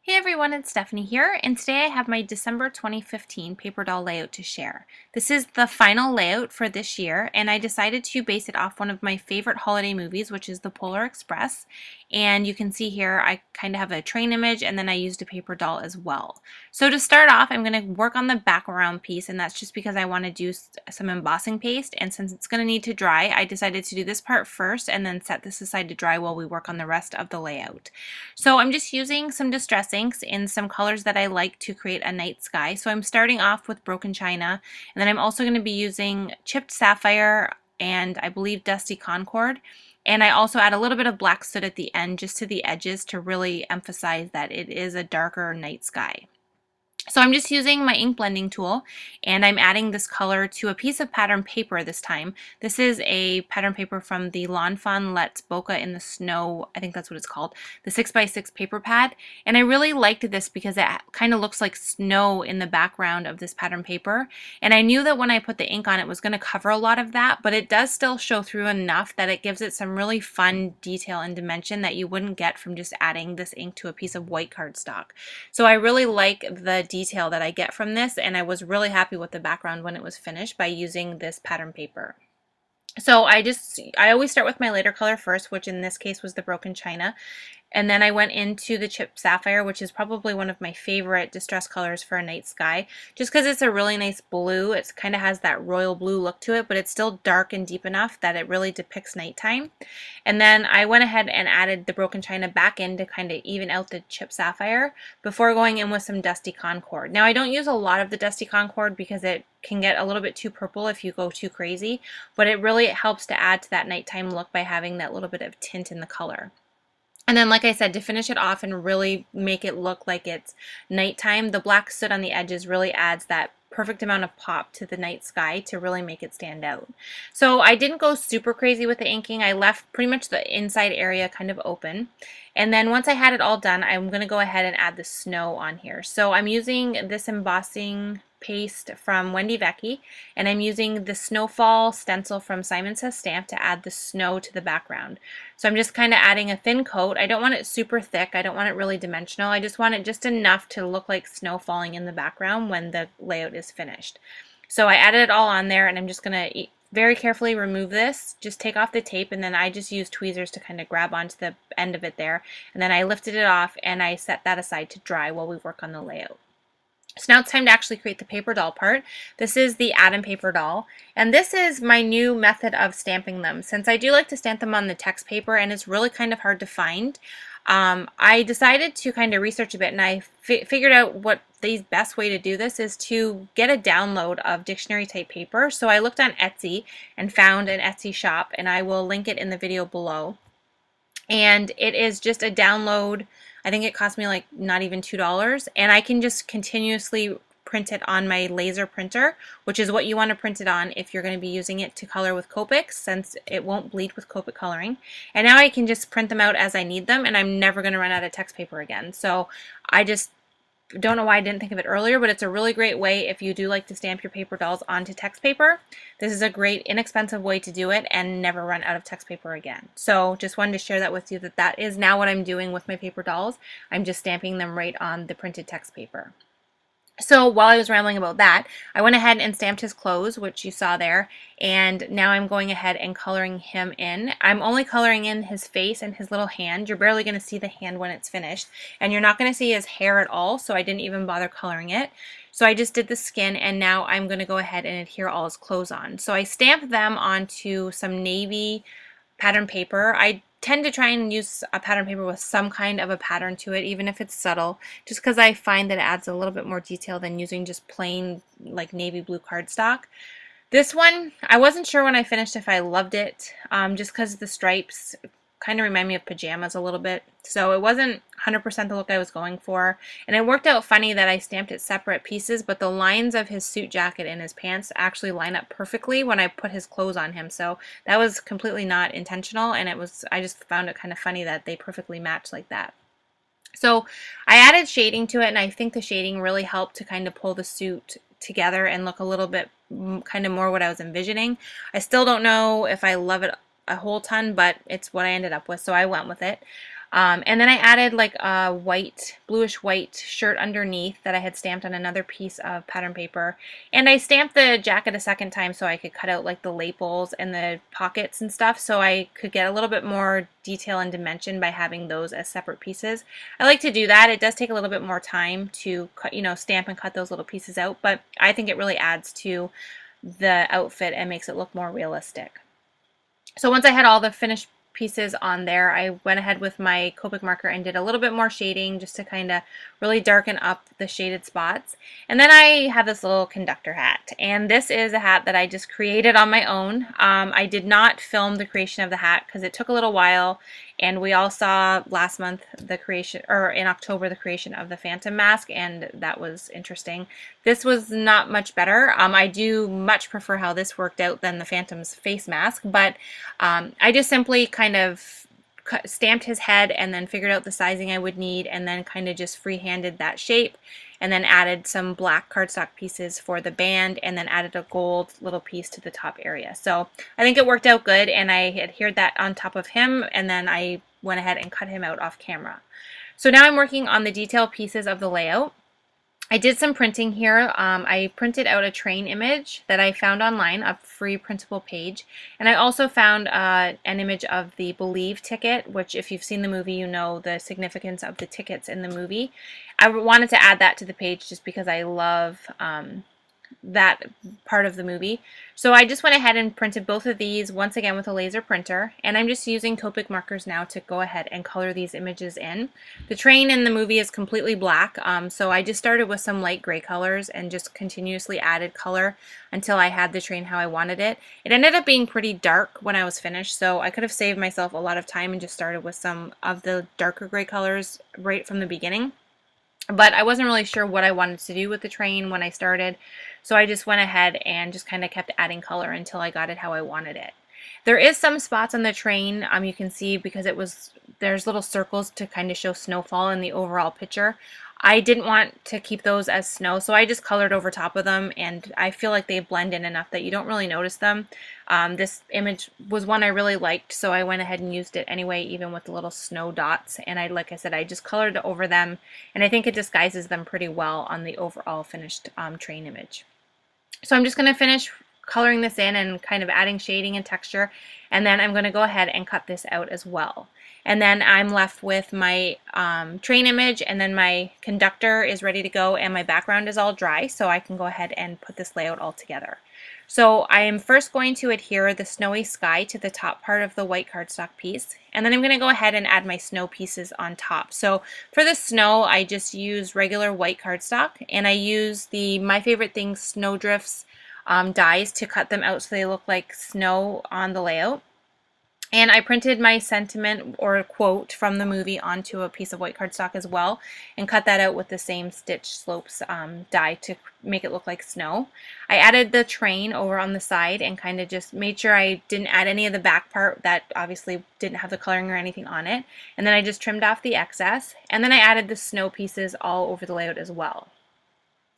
Hey everyone, it's Stephanie here, and today I have my December 2015 paper doll layout to share. This is the final layout for this year, and I decided to base it off one of my favorite holiday movies, which is The Polar Express. And you can see here I kind of have a train image, and then I used a paper doll as well. So to start off, I'm going to work on the background piece, and that's just because I want to do some embossing paste, and since it's going to need to dry, I decided to do this part first and then set this aside to dry while we work on the rest of the layout. So I'm just using some distress inks in some colors that I like to create a night sky. So I'm starting off with Broken China, and then I'm also going to be using Chipped Sapphire and I believe Dusty Concord. And I also add a little bit of black soot at the end just to the edges to really emphasize that it is a darker night sky. So I'm just using my ink blending tool, and I'm adding this color to a piece of pattern paper this time. This is a pattern paper from the Lawn Fawn Let's Bokeh in the Snow, I think that's what it's called, the 6x6 paper pad. And I really liked this because it kind of looks like snow in the background of this pattern paper. And I knew that when I put the ink on it was going to cover a lot of that, but it does still show through enough that it gives it some really fun detail and dimension that you wouldn't get from just adding this ink to a piece of white cardstock. So I really like the detail that I get from this, and I was really happy with the background when it was finished by using this pattern paper. So I always start with my lighter color first, which in this case was the Broken China. And then I went into the Chipped Sapphire, which is probably one of my favorite distress colors for a night sky, just because it's a really nice blue. It kind of has that royal blue look to it, but it's still dark and deep enough that it really depicts nighttime. And then I went ahead and added the Broken China back in to kind of even out the Chipped Sapphire before going in with some Dusty Concord. Now I don't use a lot of the Dusty Concord because it can get a little bit too purple if you go too crazy, but it really helps to add to that nighttime look by having that little bit of tint in the color. And then, like I said, to finish it off and really make it look like it's nighttime, the black soot on the edges really adds that perfect amount of pop to the night sky to really make it stand out. So I didn't go super crazy with the inking. I left pretty much the inside area kind of open. And then once I had it all done, I'm going to go ahead and add the snow on here. So I'm using this embossing paste from Wendy Vecchi, and I'm using the snowfall stencil from Simon Says Stamp to add the snow to the background. So I'm just kind of adding a thin coat. I don't want it super thick. I don't want it really dimensional. I just want it just enough to look like snow falling in the background when the layout is finished. So I added it all on there, and I'm just going to very carefully remove this. Just take off the tape, and then I just use tweezers to kind of grab onto the end of it there. And then I lifted it off, and I set that aside to dry while we work on the layout. So now it's time to actually create the paper doll part. This is the Atom paper doll, and this is my new method of stamping them. Since I do like to stamp them on the text paper and it's really kind of hard to find, I decided to kind of research a bit, and I figured out what the best way to do this is to get a download of dictionary type paper. So I looked on Etsy and found an Etsy shop, and I will link it in the video below. And it is just a download. I think it cost me like not even $2, and I can just continuously print it on my laser printer, which is what you want to print it on if you're going to be using it to color with Copics, since it won't bleed with Copic coloring. And now I can just print them out as I need them, and I'm never going to run out of text paper again. So I just don't know why I didn't think of it earlier, but it's a really great way if you do like to stamp your paper dolls onto text paper. This is a great inexpensive way to do it and never run out of text paper again. So just wanted to share that with you, that is now what I'm doing with my paper dolls. I'm just stamping them right on the printed text paper. So while I was rambling about that, I went ahead and stamped his clothes, which you saw there, and now I'm going ahead and coloring him in. I'm only coloring in his face and his little hand. You're barely going to see the hand when it's finished, and you're not going to see his hair at all, so I didn't even bother coloring it. So I just did the skin, and now I'm going to go ahead and adhere all his clothes on. So I stamped them onto some navy pattern paper. I tend to try and use a pattern paper with some kind of a pattern to it, even if it's subtle, just because I find that it adds a little bit more detail than using just plain like navy blue cardstock. This one, I wasn't sure when I finished if I loved it, just because the stripes kind of remind me of pajamas a little bit. So it wasn't 100% the look I was going for. And it worked out funny that I stamped it separate pieces, but the lines of his suit jacket and his pants actually line up perfectly when I put his clothes on him. So that was completely not intentional, and I just found it kind of funny that they perfectly matched like that. So I added shading to it, and I think the shading really helped to kind of pull the suit together and look a little bit kind of more what I was envisioning. I still don't know if I love it a whole ton, but it's what I ended up with, so I went with it. And then I added like a white, bluish white shirt underneath that I had stamped on another piece of pattern paper. And I stamped the jacket a second time so I could cut out like the lapels and the pockets and stuff, so I could get a little bit more detail and dimension by having those as separate pieces. I like to do that. It does take a little bit more time to cut, stamp and cut those little pieces out, but I think it really adds to the outfit and makes it look more realistic. So once I had all the finished pieces on there, I went ahead with my Copic marker and did a little bit more shading just to kind of really darken up the shaded spots. And then I have this little conductor hat, and this is a hat that I just created on my own. I did not film the creation of the hat because it took a little while, and we all saw last month the creation, or in October, the creation of the Phantom mask, and that was interesting. This was not much better. I do much prefer how this worked out than the Phantom's face mask, but I just simply kind of stamped his head and then figured out the sizing I would need, and then kind of just freehanded that shape, and then added some black cardstock pieces for the band, and then added a gold little piece to the top area. So I think it worked out good, and I adhered that on top of him, and then I went ahead and cut him out off camera. So now I'm working on the detail pieces of the layout. I did some printing here. I printed out a train image that I found online, a free printable page, and I also found an image of the Believe ticket, which if you've seen the movie, you know the significance of the tickets in the movie. I wanted to add that to the page just because I love that part of the movie. So I just went ahead and printed both of these once again with a laser printer, and I'm just using Copic markers now to go ahead and color these images in. The train in the movie is completely black, so I just started with some light gray colors and just continuously added color until I had the train how I wanted it. It ended up being pretty dark when I was finished, so I could have saved myself a lot of time and just started with some of the darker gray colors right from the beginning. But I wasn't really sure what I wanted to do with the train when I started, so I just went ahead and just kind of kept adding color until I got it how I wanted it. There is some spots on the train, you can see, because there's little circles to kind of show snowfall in the overall picture. I didn't want to keep those as snow, so I just colored over top of them, and I feel like they blend in enough that you don't really notice them. This image was one I really liked, so I went ahead and used it anyway, even with the little snow dots, and like I said, I just colored over them, and I think it disguises them pretty well on the overall finished train image. So I'm just going to finish coloring this in and kind of adding shading and texture, and then I'm going to go ahead and cut this out as well. And then I'm left with my train image, and then my conductor is ready to go, and my background is all dry, so I can go ahead and put this layout all together. So I am first going to adhere the snowy sky to the top part of the white cardstock piece, and then I'm going to go ahead and add my snow pieces on top. So for the snow, I just use regular white cardstock, and I use the My Favorite Things Snow Drifts dies to cut them out so they look like snow on the layout. And I printed my sentiment or quote from the movie onto a piece of white cardstock as well, and cut that out with the same stitch slopes die to make it look like snow. I added the train over on the side and kind of just made sure I didn't add any of the back part that obviously didn't have the coloring or anything on it. And then I just trimmed off the excess, and then I added the snow pieces all over the layout as well.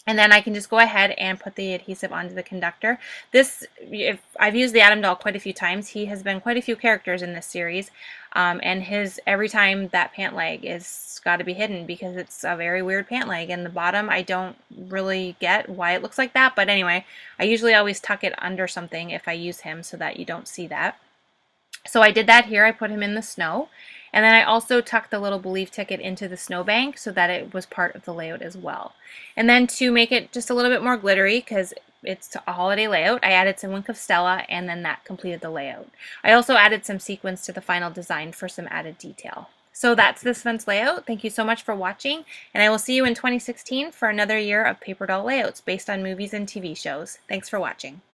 And then I can just go ahead and put the adhesive onto the conductor. I've used the Adam doll quite a few times. He has been quite a few characters in this series, and every time that pant leg is got to be hidden because it's a very weird pant leg. And the bottom, I don't really get why it looks like that, but anyway, I usually always tuck it under something if I use him so that you don't see that. So I did that here. I put him in the snow. And then I also tucked the little Believe ticket into the snowbank so that it was part of the layout as well. And then to make it just a little bit more glittery, because it's a holiday layout, I added some Wink of Stella, and then that completed the layout. I also added some sequins to the final design for some added detail. So that's this month's layout. Thank you so much for watching, and I will see you in 2016 for another year of paper doll layouts based on movies and TV shows. Thanks for watching.